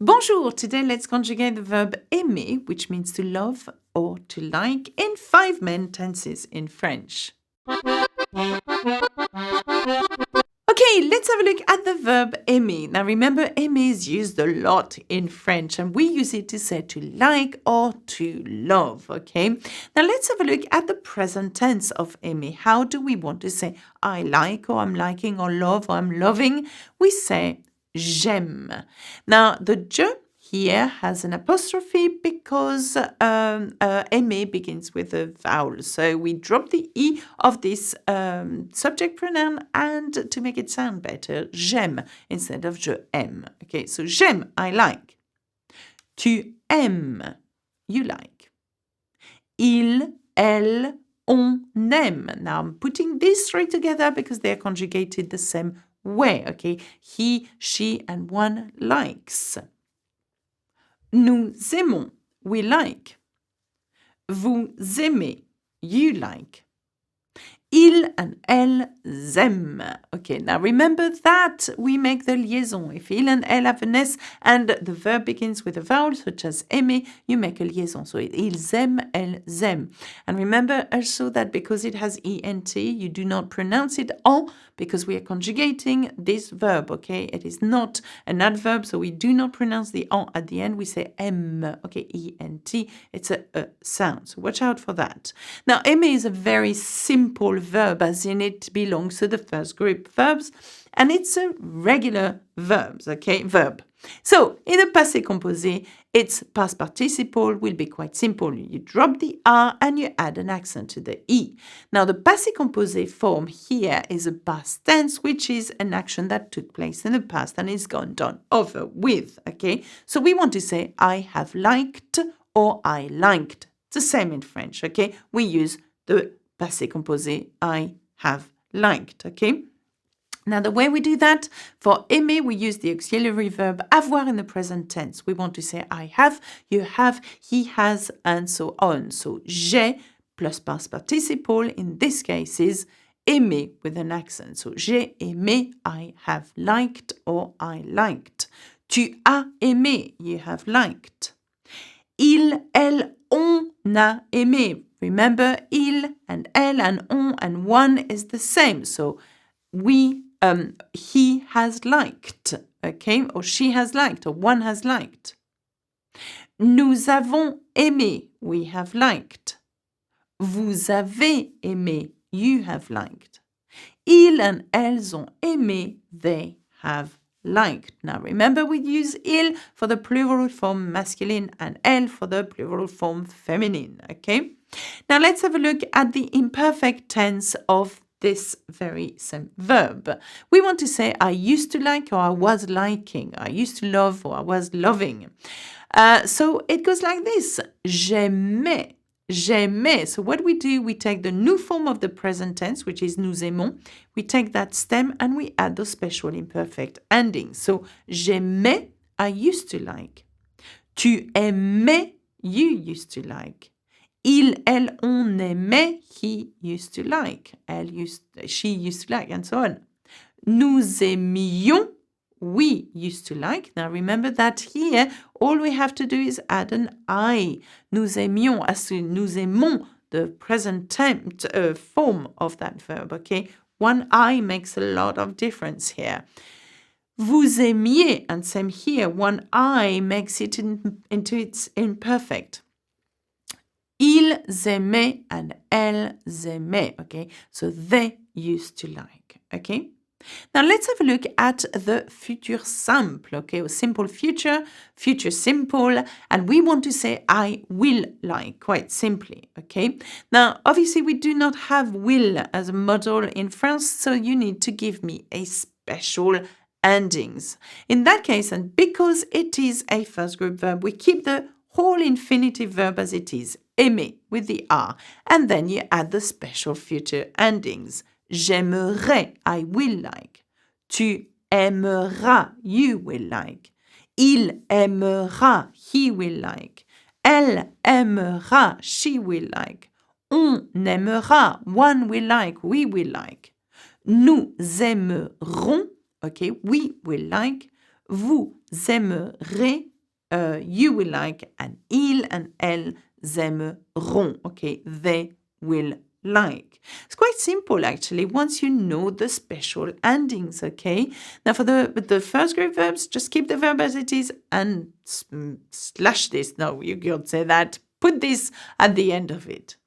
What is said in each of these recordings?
Bonjour! Today let's conjugate the verb aimer, which means to love or to like, in 5 main tenses in French. Okay, let's have a look at the verb aimer. Now remember, aimer is used a lot in French and we use it to say to like or to love, okay? Now let's have a look at the present tense of aimer. How do we want to say I like or I'm liking or love or I'm loving? We say j'aime. Now the je here has an apostrophe because aimer begins with a vowel. So we drop the E of this subject pronoun and to make it sound better, j'aime instead of je aime. Okay, so j'aime, I like. Tu aimes, you like. Il, elle, on aime. Now I'm putting these three together because they're conjugated the same way. Okay, he, she, and one likes. Nous aimons, we like. Vous aimez, you like. Il and elles aiment. Okay, now remember that we make the liaison. If il and elle have an S and the verb begins with a vowel such as aimer, you make a liaison. So ils aiment, elles aiment. And remember also that because it has ENT, you do not pronounce it en because we are conjugating this verb, okay? It is not an adverb, so we do not pronounce the en at the end. We say aime, okay, ENT. It's a sound, so watch out for that. Now, aimer is a very simple verb, as in it belongs to the first group verbs, and it's a regular verb. So, in the passé composé, its past participle will be quite simple. You drop the R and you add an accent to the E. Now, the passé composé form here is a past tense, which is an action that took place in the past and is gone done over with, okay? So, we want to say, I have liked or I liked. It's the same in French, okay? We use the passé composé, I have liked, okay? Now, the way we do that, for aimer, we use the auxiliary verb avoir in the present tense. We want to say I have, you have, he has, and so on. So, j'ai plus past participle in this case is aimer with an accent. So, j'ai aimé, I have liked or I liked. Tu as aimé, you have liked. Il, elle, on a aimé. Remember, il and elle and on and one is the same. So, he has liked, okay, or she has liked, or one has liked. Nous avons aimé, we have liked. Vous avez aimé, you have liked. Ils and elles ont aimé, they have liked. Now remember, we use il for the plural form masculine and elle for the plural form feminine, okay? Now let's have a look at the imperfect tense of this very same verb. We want to say I used to like or I was liking. I used to love or I was loving. So it goes like this. J'aimais. J'aimais. So what we do, we take the new form of the present tense, which is nous aimons. We take that stem and we add those special imperfect endings. So j'aimais, I used to like. Tu aimais, you used to like. Il, elle, on aimait, he used to like. She used to like, and so on. Nous aimions, we used to like. Now remember that here, all we have to do is add an I. Nous aimions, as to nous aimons, the present form of that verb, okay? One I makes a lot of difference here. Vous aimiez, and same here, one I makes it into its imperfect. Ils aimaient and elles aimaient, okay? So they used to like, okay? Now let's have a look at the future simple, okay? Or simple future simple, and we want to say I will like, quite simply, okay? Now, obviously we do not have will as a model in France, so you need to give me a special endings. In that case, and because it is a first group verb, we keep the whole infinitive verb as it is, aimer with the R, and then you add the special future endings. J'aimerais, I will like. Tu aimeras, you will like. Il aimera, he will like. Elle aimera, she will like. On aimera, one will like, we will like. Nous aimerons, okay, we will like. vous aimerez, you will like, and ils and elles aimeront. Okay, they will like. It's quite simple actually once you know the special endings, okay? Now for the first group verbs, just keep the verb as it is and slash this. No, you can't say that. Put this at the end of it.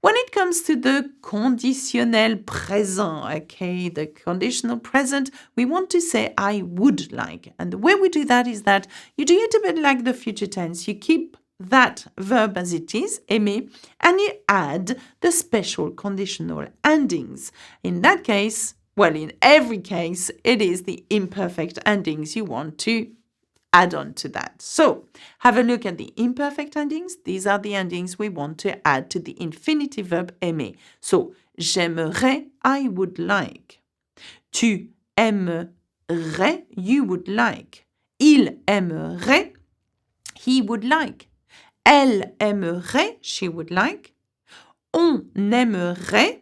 When it comes to the conditionnel présent, okay, the conditional present, we want to say I would like. And the way we do that is that you do it a bit like the future tense. You keep that verb as it is, aimer, and you add the special conditional endings. In that case, well, in every case, it is the imperfect endings you want to add on to that. So have a look at the imperfect endings. These are the endings we want to add to the infinitive verb aimer. So j'aimerais, I would like. Tu aimerais, you would like. Il aimerait, he would like. Elle aimerait, she would like. On aimerait,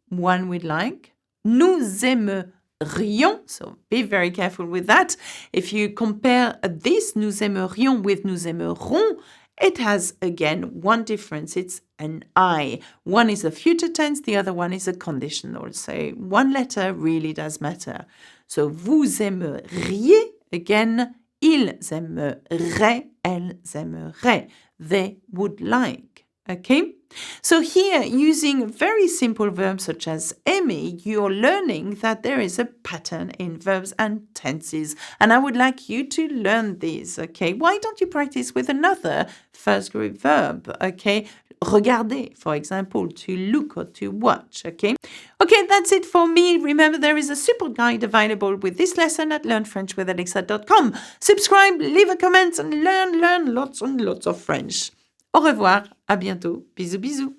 one would like. Nous aimerions, so be very careful with that. If you compare this nous aimerions with nous aimerons, it has again one difference. It's an I. One is a future tense, the other one is a conditional. So one letter really does matter. So vous aimeriez, again, ils aimeraient, elles aimeraient. They would like. Okay? So here, using very simple verbs such as aimer, you're learning that there is a pattern in verbs and tenses. And I would like you to learn these, okay? Why don't you practice with another first group verb, okay? Regarder, for example, to look or to watch, okay? Okay, that's it for me. Remember, there is a super guide available with this lesson at learnfrenchwithalexa.com. Subscribe, leave a comment, and learn lots and lots of French. Au revoir, à bientôt. Bisous, bisous.